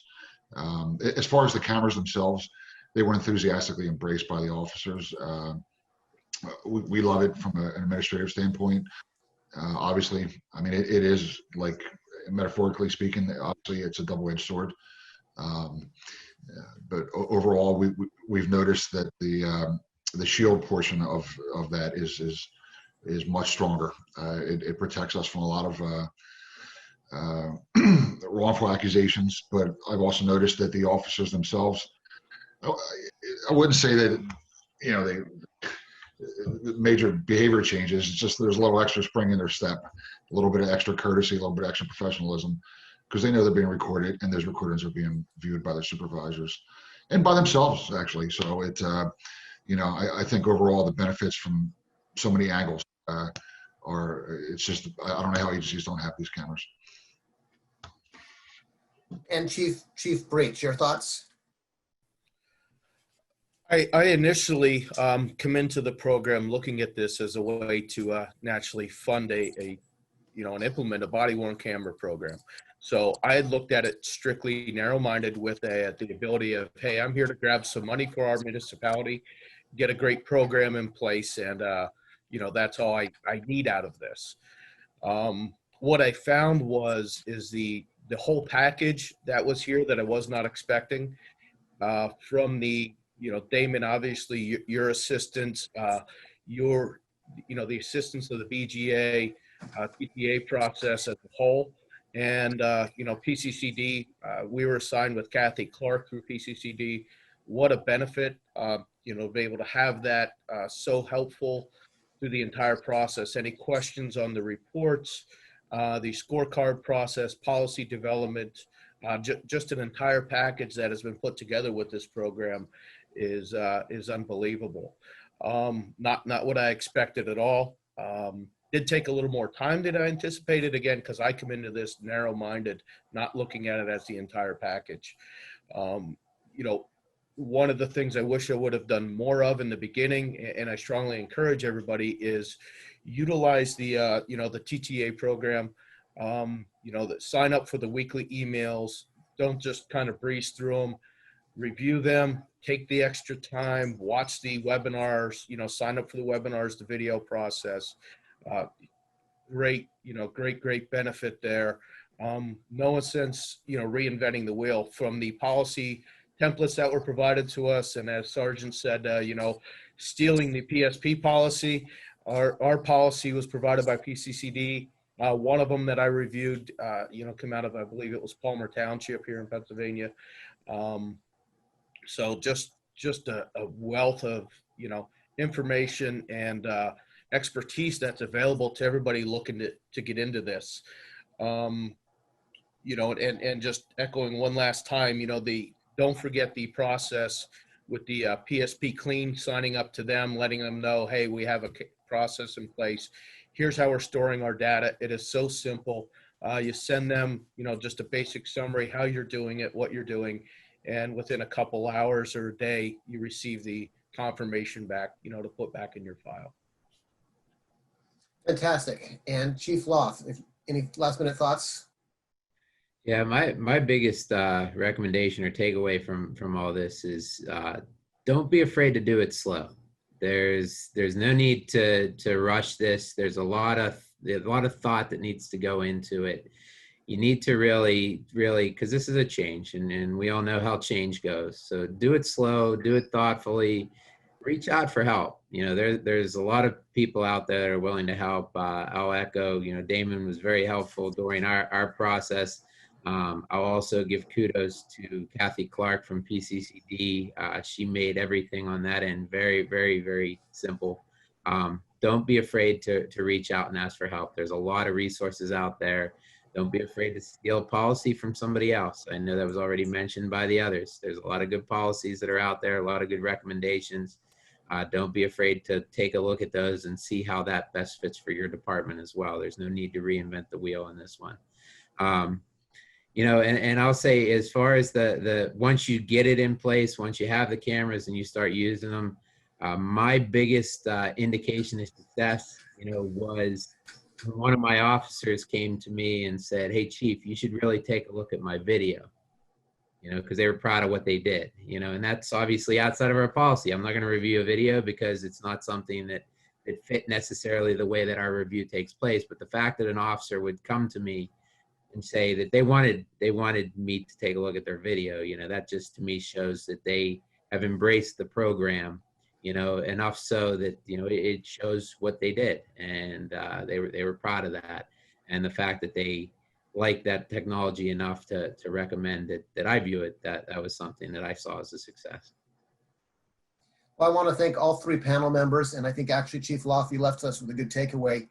As far as the cameras themselves, they were enthusiastically embraced by the officers. We love it from an administrative standpoint. Obviously, I mean, it is like, metaphorically speaking, obviously it's a double-edged sword. But overall, we've noticed that the shield portion of that is much stronger. It protects us from a lot of wrongful accusations, but I've also noticed that the officers themselves, I wouldn't say that, they major behavior changes. It's just there's a little extra spring in their step, a little bit of extra courtesy, a little bit of extra professionalism, because they know they're being recorded and those recordings are being viewed by their supervisors and by themselves, actually. So it, I think overall the benefits from so many angles it's just, I don't know how agencies don't have these cameras. And Chief Breach, your thoughts? I initially come into the program looking at this as a way to naturally fund and implement a body-worn camera program. So I had looked at it strictly narrow-minded with the ability of, hey, I'm here to grab some money for our municipality, get a great program in place, and that's all I need out of this. What I found is the whole package that was here that I was not expecting from the Damon, obviously your assistance, the assistance of the BGA, TTA process as a whole, and PCCD. We were assigned with Kathy Clark through PCCD. What a benefit, to be able to have that so helpful through the entire process. Any questions on the reports, the scorecard process, policy development, just an entire package that has been put together with this program is unbelievable. Not what I expected at all. Did take a little more time than I anticipated, again, because I come into this narrow-minded, not looking at it as the entire package. One of the things I wish I would have done more of in the beginning, and I strongly encourage everybody, is utilize the the TTA program. Sign up for the weekly emails. Don't just kind of breeze through them. Review them, take the extra time, watch the webinars, sign up for the webinars, the video process. Great benefit there. No sense, reinventing the wheel from the policy templates that were provided to us. And as Sergeant said, stealing the PSP policy, our policy was provided by PCCD. One of them that I reviewed, came out of, I believe it was Palmer Township here in Pennsylvania. So just a wealth of, information and expertise that's available to everybody looking to get into this. And just echoing one last time, don't forget the process with the PSP Clean, signing up to them, letting them know, hey, we have a process in place. Here's how we're storing our data. It is so simple. You send them, just a basic summary, how you're doing it, what you're doing. And within a couple hours or a day, you receive the confirmation back, to put back in your file. Fantastic. And Chief Loth, any last minute thoughts? Yeah, my biggest recommendation or takeaway from all this is don't be afraid to do it slow. There's no need to rush this. There's a lot of thought that needs to go into it. You need to really, because this is a change, and we all know how change goes. So do it slow, do it thoughtfully, reach out for help. There's a lot of people out there that are willing to help. I'll echo, Damon was very helpful during our process. I'll also give kudos to Kathy Clark from PCCD. She made everything on that end very, very, very simple. Don't be afraid to reach out and ask for help. There's a lot of resources out there. Don't be afraid to steal policy from somebody else. I know that was already mentioned by the others. There's a lot of good policies that are out there, a lot of good recommendations. Don't be afraid to take a look at those and see how that best fits for your department as well. There's no need to reinvent the wheel in this one. And I'll say, as far as the once you get it in place, once you have the cameras and you start using them, my biggest indication of success, was when one of my officers came to me and said, "Hey, Chief, you should really take a look at my video," because they were proud of what they did, and that's obviously outside of our policy. I'm not going to review a video because it's not something that fit necessarily the way that our review takes place. But the fact that an officer would come to me and say that they wanted me to take a look at their video, that just to me shows that they have embraced the program, enough so that it shows what they did, and they were proud of that, and the fact that they like that technology enough to recommend it, that I view it, that was something that I saw as a success. Well, I want to thank all three panel members, and I think actually Chief Lofty left us with a good takeaway,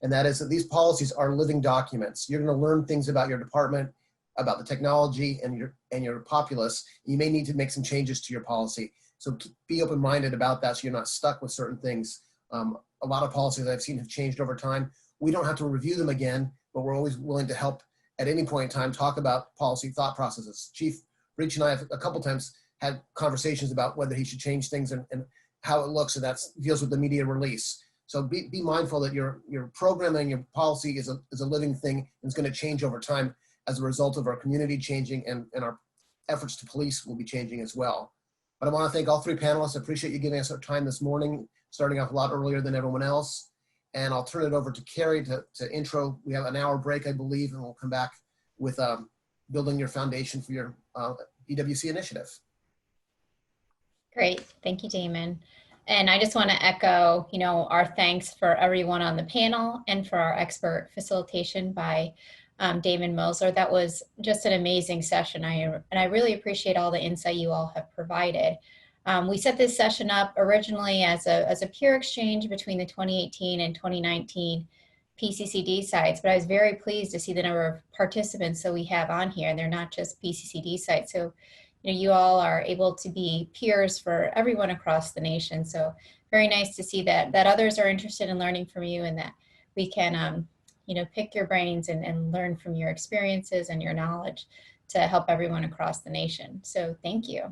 and that is that these policies are living documents. You're going to learn things about your department, about the technology, and your populace. You may need to make some changes to your policy. So be open-minded about that so you're not stuck with certain things. A lot of policies I've seen have changed over time. We don't have to review them again, but we're always willing to help at any point in time talk about policy thought processes. Chief Breach and I have a couple times had conversations about whether he should change things and how it looks, and that deals with the media release. So be mindful that your program and your policy is a living thing, and it's going to change over time as a result of our community changing, and our efforts to police will be changing as well. But I want to thank all three panelists. I appreciate you giving us our time this morning, starting off a lot earlier than everyone else. And I'll turn it over to Carrie to intro. We have an hour break, I believe, and we'll come back with building your foundation for your EWC initiative. Great. Thank you, Damon. And I just want to echo, our thanks for everyone on the panel and for our expert facilitation by Damon Moser. That was just an amazing session. And I really appreciate all the insight you all have provided. We set this session up originally as a peer exchange between the 2018 and 2019 PCCD sites, but I was very pleased to see the number of participants that we have on here, and they're not just PCCD sites. So, you all are able to be peers for everyone across the nation. So very nice to see that others are interested in learning from you, and that we can, pick your brains and learn from your experiences and your knowledge to help everyone across the nation. So thank you.